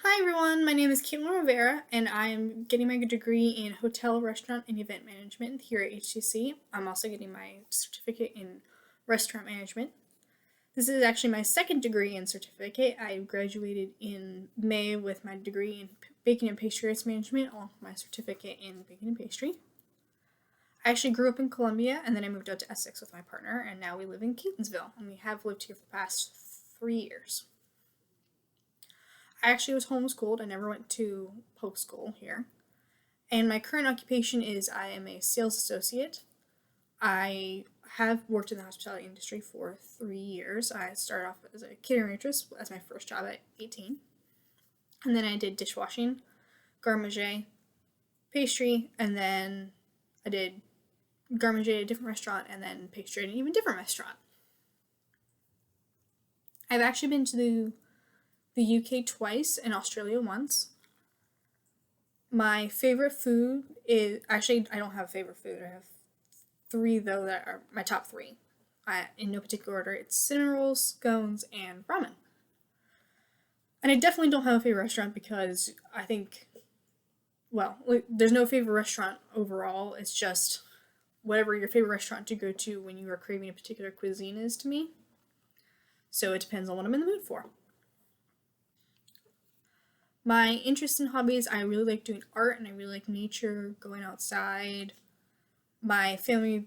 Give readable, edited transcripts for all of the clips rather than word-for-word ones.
Hi everyone, my name is Caitlin Rivera, and I am getting my degree in hotel, restaurant, and event management here at HCC. I'm also getting my certificate in restaurant management. This is actually my second degree and certificate. I graduated in May with my degree in baking and pastry arts management, along with my certificate in baking and pastry. I actually grew up in Columbia, and then I moved out to Essex with my partner, and now we live in Catonsville, and we have lived here for the past 3 years. I actually was homeschooled. I never went to post school here. And my current occupation is I am a sales associate. I have worked in the hospitality industry for 3 years. I started off as a catering waitress as my first job at 18. And then I did dishwashing, garde manger, pastry, and then I did garde manger at a different restaurant and then pastry at an even different restaurant. I've actually been to the UK twice and Australia once. My favorite food is actually, I don't have a favorite food. I have three though that are my top three. In no particular order, it's cinnamon rolls, scones, and ramen. And I definitely don't have a favorite restaurant because I think, well, there's no favorite restaurant overall. It's just whatever your favorite restaurant to go to when you are craving a particular cuisine is to me. So it depends on what I'm in the mood for. My interests and hobbies, I really like doing art and I really like nature, going outside. My family,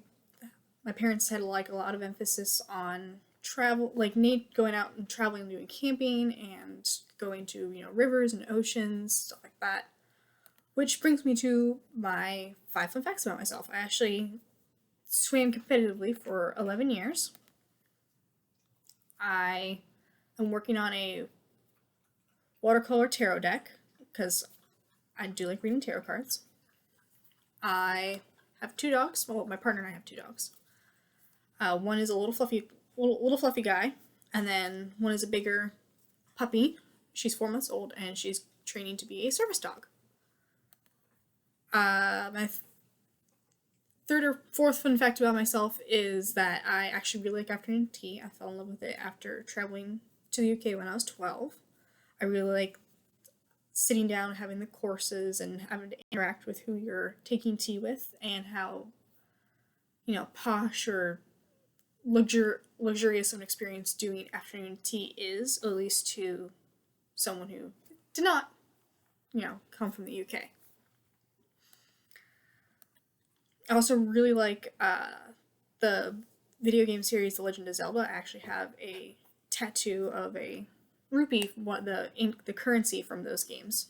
my parents had like a lot of emphasis on travel, like going out and traveling, doing camping and going to, rivers and oceans, stuff like that. Which brings me to my 5 fun facts about myself. I actually swam competitively for 11 years. I am working on a watercolor tarot deck because I do like reading tarot cards. I have 2 dogs. Well, my partner and I have 2 dogs. One is a little fluffy guy, and then one is a bigger puppy. She's 4 months old, and she's training to be a service dog. My third or fourth fun fact about myself is that I actually really like afternoon tea. I fell in love with it after traveling to the UK when I was 12. I really like sitting down, having the courses, and having to interact with who you're taking tea with, and how, posh or luxurious of an experience doing afternoon tea is, at least to someone who did not, come from the UK. I also really like the video game series The Legend of Zelda. I actually have a tattoo of a rupee, the currency from those games.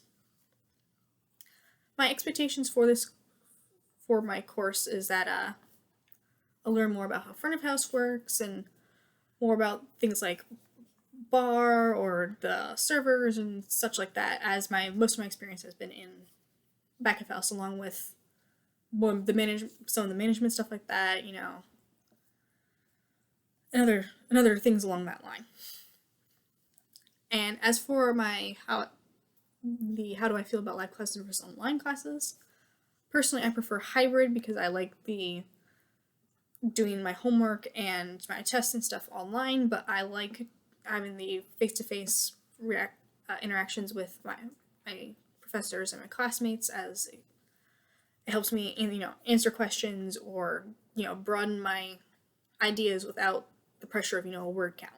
My expectations for my course is that I'll learn more about how front of house works and more about things like bar or the servers and such like that, as most of my experience has been in back of house, along with some of the management stuff like that, and other things along that line. And as for my how do I feel about live classes versus online classes, personally I prefer hybrid because I like the doing my homework and my tests and stuff online, but I like having the face-to-face interactions with my professors and my classmates, as it helps me answer questions or broaden my ideas without the pressure of a word count.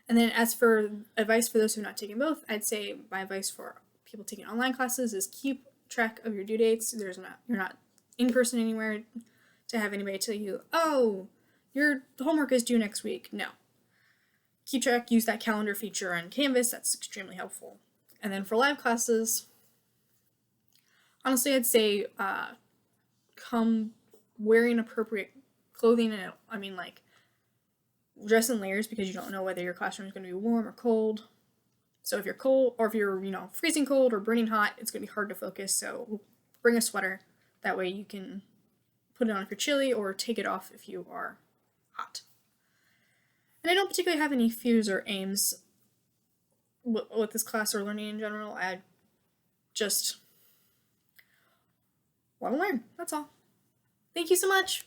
And then as for advice for those who are not taking both, I'd say my advice for people taking online classes is keep track of your due dates. You're not in person anywhere to have anybody tell you, oh, your homework is due next week. No. Keep track, use that calendar feature on Canvas. That's extremely helpful. And then for live classes, honestly, I'd say come wearing appropriate clothing. And dress in layers because you don't know whether your classroom is going to be warm or cold. So if you're cold, or if you're freezing cold or burning hot, it's going to be hard to focus. So bring a sweater. That way you can put it on if you're chilly, or take it off if you are hot. And I don't particularly have any fears or aims with this class or learning in general. I just want to learn. That's all. Thank you so much.